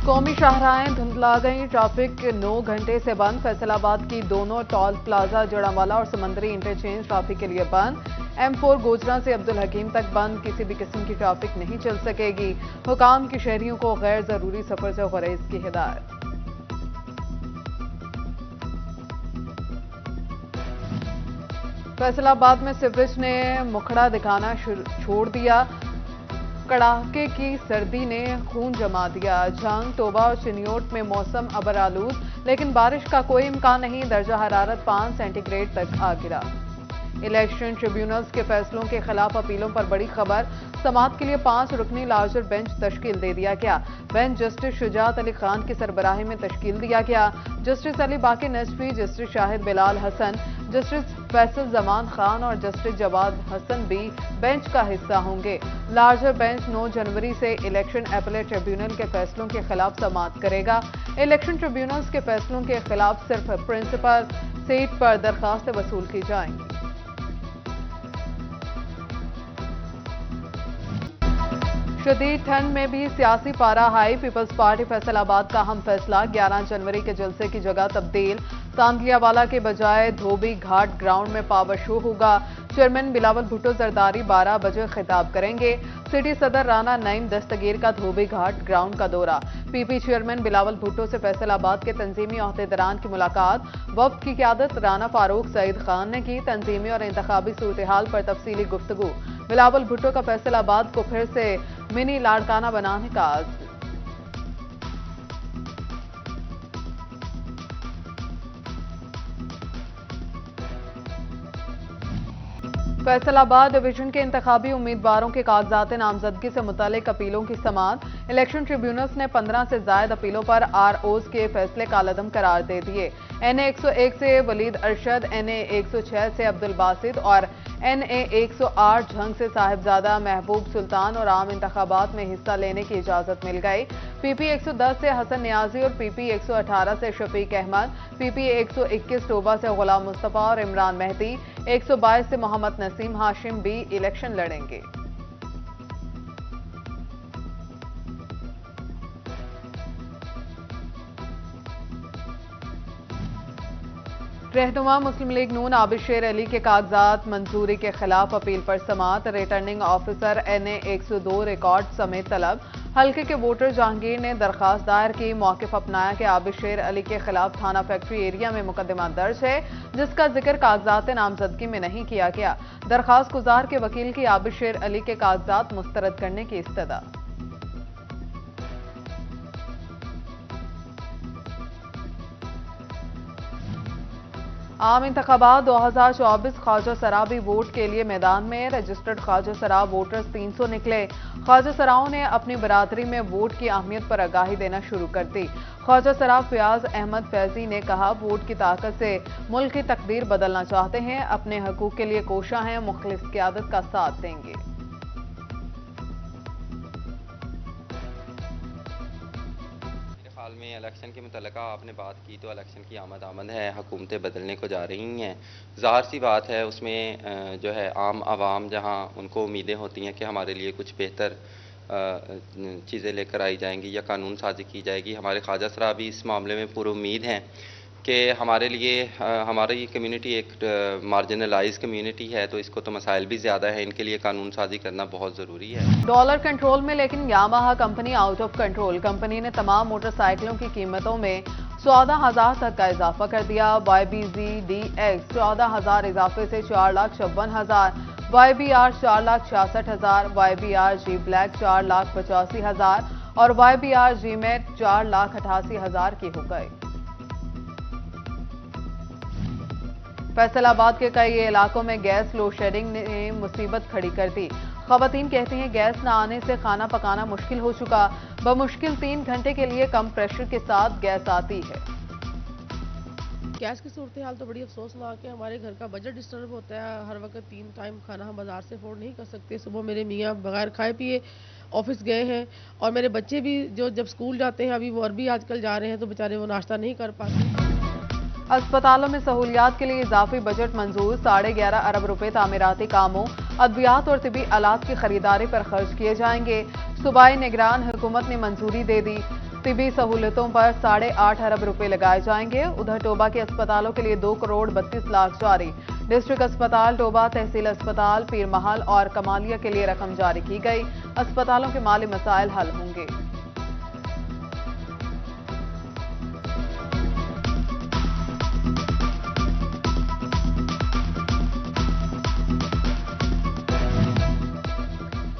कौमी शाहराहें धुंधला गई। ट्रैफिक 9 घंटे से बंद। फैसलाबाद की दोनों टोल प्लाजा जड़ांवाला और समंदरी इंटरचेंज ट्रैफिक के लिए बंद। M4 गोजरा से अब्दुल हकीम तक बंद। किसी भी किस्म की ट्रैफिक नहीं चल सकेगी। हुकाम की शहरियों को गैर जरूरी सफर से गुरेज की हिदायत। फैसलाबाद में सिवरेज ने मुखड़ा दिखाना छोड़ दिया। कड़ाके की सर्दी ने खून जमा दिया। झांग, तोबा और चिन्योट में मौसम अबर आलूद, लेकिन बारिश का कोई इम्कान नहीं। दर्जा हरारत 5 सेंटीग्रेड तक आ गिरा। इलेक्शन ट्रिब्यूनल्स के फैसलों के खिलाफ अपीलों पर बड़ी खबर। समाअत के लिए 5 रुकनी लार्जर बेंच तश्कील दे दिया गया। बेंच जस्टिस शुजात अली खान की सरबराही में तश्कील दिया गया। जस्टिस अली बाकी नजफी, जस्टिस शाहिद बिलाल हसन, जस्टिस फैसल जमान खान और जस्टिस जवाद हसन भी बेंच का हिस्सा होंगे। लार्जर बेंच 9 जनवरी से इलेक्शन अपीलेट ट्रिब्यूनल के फैसलों के खिलाफ समाअत करेगा। इलेक्शन ट्रिब्यूनल्स के फैसलों के खिलाफ सिर्फ प्रिंसिपल सीट पर दरखास्तें वसूल की जाएंगी। शदीद ठंड में भी सियासी पारा हाई। पीपल्स पार्टी फैसलाबाद का अहम फैसला। 11 जनवरी के जलसे की जगह तब्दील। तांदलियावाला के बजाय धोबी घाट ग्राउंड में पावर शो होगा। चेयरमैन बिलावल भुट्टो जरदारी 12 बजे खिताब करेंगे। सिटी सदर राना नईम दस्तगीर का धोबी घाट ग्राउंड का दौरा। पीपी चेयरमैन बिलावल भुट्टो से फैसलाबाद के तंजीमी ओहदेदारान की मुलाकात। वफ्द की क़यादत राना फारूक सईद खान ने की। तंजीमी और इंतखाबी सूरत-ए-हाल पर तफसीली गुफ्तगू। बिलावल भुट्टो का फैसलाबाद को फिर से मिनी लाड़काना बनाने का आज़्म। फैसलाबाद डिवीजन के इंतखाबी उम्मीदवारों के कागजात नामजदगी से मुतालिक अपीलों की समाअत। इलेक्शन ट्रिब्यूनल्स ने 15 से ज्यादा अपीलों पर ROs के फैसले कालअदम करार दे दिए। NA 101 से वलीद अरशद, NA 106 से अब्दुल बासित और NA 108 झंग से साहिबजादा महबूब सुल्तान और आम इंतखाबात में हिस्सा लेने की इजाजत मिल गई। PP 110 से हसन नियाजी और PP 118 से शफीक अहमद, PP 121 टोबा से गुलाम मुस्तफा और इमरान मेहदी, 122 से मोहम्मद नसीम हाशिम भी इलेक्शन लड़ेंगे। रहनुमा मुस्लिम लीग नून आबिद शेर अली के कागजात मंजूरी के खिलाफ अपील पर समाअत। रिटर्निंग ऑफिसर NA 102 रिकॉर्ड समेत तलब। हल्के के वोटर जहांगीर ने दरखास्त दायर की। मौक़िफ़ अपनाया कि आबिद शेर अली के खिलाफ थाना फैक्ट्री एरिया में मुकदमा दर्ज है, जिसका जिक्र कागजात नामजदगी में नहीं किया गया। दरखास्त गुजार के वकील की आबिद शेर अली के कागजात मुस्तरद करने की इस्तदा। आम इंतखाबात 2024 ख्वाजा सरा भी वोट के लिए मैदान में। रजिस्टर्ड ख्वाजा सरा वोटर्स 300 निकले। ख्वाजा सराओं ने अपनी बरादरी में वोट की अहमियत पर आगाही देना शुरू कर दी। ख्वाजा सरा फयाज अहमद फैजी ने कहा, वोट की ताकत से मुल्क की तकदीर बदलना चाहते हैं। अपने हकूक के लिए कोशा हैं। मुखलिस क़यादत का साथ देंगे। में इलेक्शन के मुतल्लिक़ा आपने बात की तो इलेक्शन की आमद है। हुकूमतें बदलने को जा रही हैं। ज़ाहिर सी बात है, उसमें जो है आम आवाम जहां उनको उम्मीदें होती हैं कि हमारे लिए कुछ बेहतर चीज़ें लेकर आई जाएंगी या कानून साजी की जाएगी। हमारे ख्वाजा सरा भी इस मामले में पूरी उम्मीद हैं कि हमारे लिए हमारी कम्युनिटी एक मार्जिनलाइज कम्युनिटी है, तो इसको तो मसाइल भी ज़्यादा है। इनके लिए कानून साजी करना बहुत ज़रूरी है। डॉलर कंट्रोल में, लेकिन Yamaha company out of control. Company ने तमाम मोटरसाइकिलों की कीमतों में 14,000 तक का इजाफा कर दिया। YBZ DX 14,000 इजाफे से 4,56,000, YBR 4,66,000, YBR G Black 4,85,000 और YBR G Max 4,88,000 की हो गई। फैसलाबाद के कई इलाकों में गैस लोड शेडिंग ने मुसीबत खड़ी कर दी। खवातीन कहती हैं, गैस न आने से खाना पकाना मुश्किल हो चुका। बमुश्किल 3 घंटे के लिए कम प्रेशर के साथ गैस आती है। गैस की सूरत हाल तो बड़ी अफसोसनाक है। हमारे घर का बजट डिस्टर्ब होता है। हर वक्त 3 टाइम खाना हम बाजार से अफोर्ड नहीं कर सकते। सुबह मेरे मियाँ बगैर खाए पिए ऑफिस गए हैं और मेरे बच्चे भी जो जब स्कूल जाते हैं, अभी वो अरबी आजकल जा रहे हैं, तो बेचारे वो नाश्ता नहीं कर पाते। अस्पतालों में सहूलियात के लिए इजाफी बजट मंजूर। 11.5 अरब रुपए तामीराती कामों, अद्वियात और तिबी आलात की खरीदारी पर खर्च किए जाएंगे। सूबाई निगरान हुकूमत ने मंजूरी दे दी। तिबी सहूलतों पर 8.5 अरब रुपए लगाए जाएंगे। उधर टोबा के अस्पतालों के लिए 2 करोड़ 32 लाख जारी। डिस्ट्रिक्ट अस्पताल टोबा, तहसील अस्पताल पीर महल और कमालिया के लिए रकम जारी की गई। अस्पतालों के माली मसाइल हल होंगे।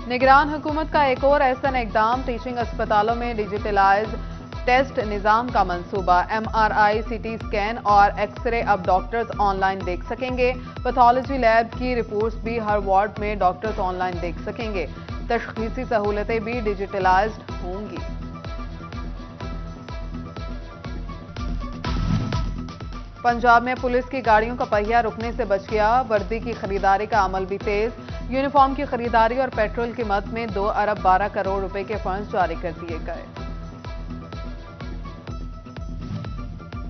निगरान हुकूमत का एक और ऐसा इकदाम, टीचिंग अस्पतालों में डिजिटलाइज टेस्ट निजाम का मंसूबा। MRI, CT स्कैन और एक्सरे अब डॉक्टर्स ऑनलाइन देख सकेंगे। पैथोलॉजी लैब की रिपोर्ट्स भी हर वार्ड में डॉक्टर्स ऑनलाइन देख सकेंगे। तशखीसी सहूलतें भी डिजिटलाइज्ड होंगी। पंजाब में पुलिस की गाड़ियों का पहिया रुकने से बच गया। वर्दी की खरीदारी का अमल भी तेज। यूनिफॉर्म की खरीदारी और पेट्रोल की मद में 2 अरब 12 करोड़ रुपए के फंड्स जारी कर दिए गए।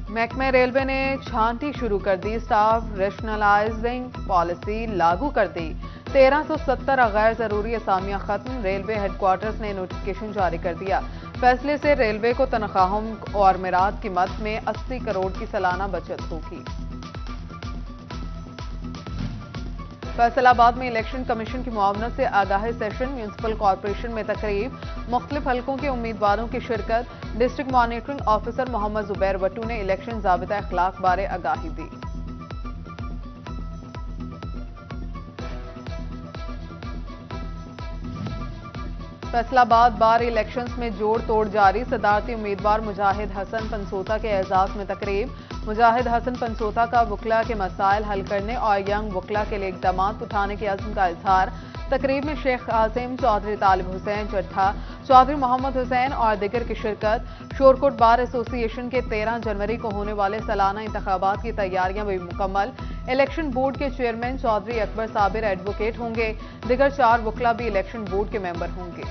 महकमे रेलवे ने छांटी शुरू कर दी। स्टाफ रेशनलाइजिंग पॉलिसी लागू कर दी। 1370 गैर जरूरी असामियां खत्म। रेलवे हेडक्वार्टर्स ने नोटिफिकेशन जारी कर दिया। फैसले से रेलवे को तनख्वाहों और मिराद की मद में 80 करोड़ की सालाना बचत होगी। फैसलाबाद में इलेक्शन कमीशन की मुआवनत से आगाही सेशन। म्यूनिसिपल कॉरपोरेशन में तकरीब, मुख्तलिफ हलकों के उम्मीदवारों की शिरकत। District monitoring officer Mohammad Zubair Wattoo ने इलेक्शन ज़ाबिता इखलाक बारे आगाही दी। फैसलाबाद बार इलेक्शंस में जोड़ तोड़ जारी। सदारती उम्मीदवार मुजाहिद हसन पंसोता के एजाज में तकरीब। मुजाहिद हसन पंसोता का वकला के मसाइल हल करने और यंग वकला के लिए इकदाम उठाने के अज़्म का इजहार। तकरीब में शेख आसिम, चौधरी तालिब हुसैन जट्ठा, चौधरी मोहम्मद हुसैन और दिगर की शिरकत। शोरकोट बार एसोसिएशन के 13 जनवरी को होने वाले सालाना इंतखाबात की तैयारियां भी मुकम्मल। इलेक्शन बोर्ड के चेयरमैन चौधरी अकबर साबिर एडवोकेट होंगे। दिगर 4 वकला भी इलेक्शन बोर्ड के मेंबर होंगे।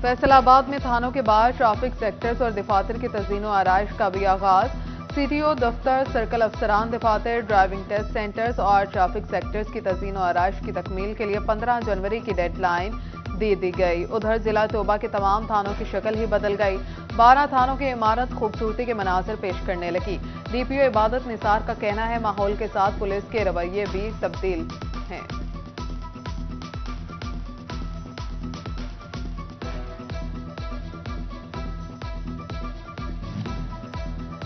फैसलाबाद में थानों के बाहर ट्रैफिक सेक्टर्स और दफातर की तज़ीन और आराइश का भी आगाज। CTO दफ्तर, सर्कल अफसरान दफातर, ड्राइविंग टेस्ट सेंटर्स और ट्रैफिक सेक्टर्स की तज़ीन और आराइश की तकमील के लिए 15 जनवरी की डेडलाइन दे दी गई। उधर जिला तोबा के तमाम थानों की शक्ल ही बदल गई। 12 थानों की इमारत खूबसूरती के मनाजिर पेश करने लगी। DPO इबादत निसार का कहना है माहौल के साथ पुलिस के रवैये भी तब्दील हैं।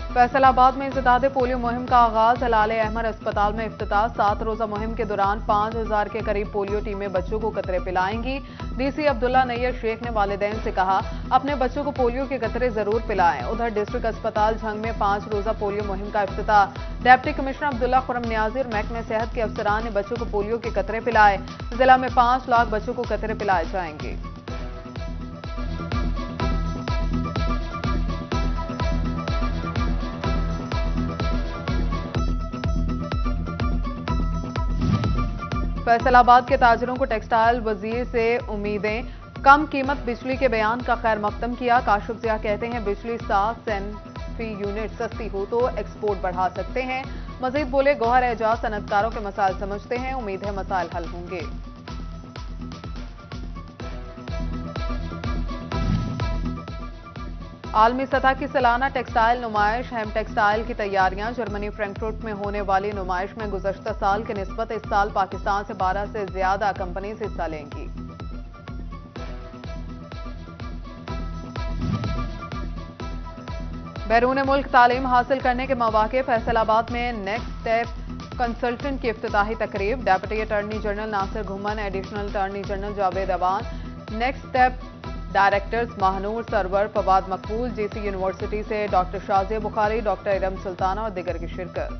फैसलाबाद में इंसदाद पोलियो मुहिम का आगाज। हलाले अहमद अस्पताल में इफ्तिताह। 7 रोजा मुहिम के दौरान 5000 के करीब पोलियो टीमें बच्चों को कतरे पिलाएंगी। DC अब्दुल्ला नैयर शेख ने वालिदैन से कहा, अपने बच्चों को पोलियो के कतरे जरूर पिलाएं। उधर डिस्ट्रिक्ट अस्पताल झंग में 5 रोजा पोलियो मुहिम का इफ्तिताह। डिप्टी कमिश्नर अब्दुल्ला खुरम न्याजी और महकमे सेहत के अफसरान ने बच्चों को पोलियो के कतरे पिलाए। जिला में 5 लाख बच्चों को कतरे पिलाए जाएंगे। फैसलाबाद के ताजरों को टेक्सटाइल वजीर से उम्मीदें। कम कीमत बिजली के बयान का खैर मकदम किया। काशिफ जिया कहते हैं बिजली 7 सेंट फी यूनिट सस्ती हो तो एक्सपोर्ट बढ़ा सकते हैं। मजीद बोले, गौहर एजाज सनतकारों के मसाइल समझते हैं, उम्मीद है मसाइल हल होंगे। आलमी सतह की सालाना टेक्सटाइल नुमाइश हेम टेक्सटाइल की तैयारियां। जर्मनी फ्रैंकफर्ट में होने वाली नुमाइश में गुज़श्ता साल के निस्बत इस साल पाकिस्तान से 12 से ज्यादा कंपनीज हिस्सा लेंगी। बैरून मुल्क तालीम हासिल करने के मौके। फैसलाबाद में नेक्स्ट स्टेप कंसल्टेंट की इफ्तिताही तकरीब। Deputy attorney general Nasir Ghuman, additional attorney general Javed Awan, next step directors Mahnoor Sarwar, Fawad Maqbool, GC university से डॉक्टर शाजिया बुखारी, डॉक्टर इरम सुल्ताना और दिगर की शिरकत।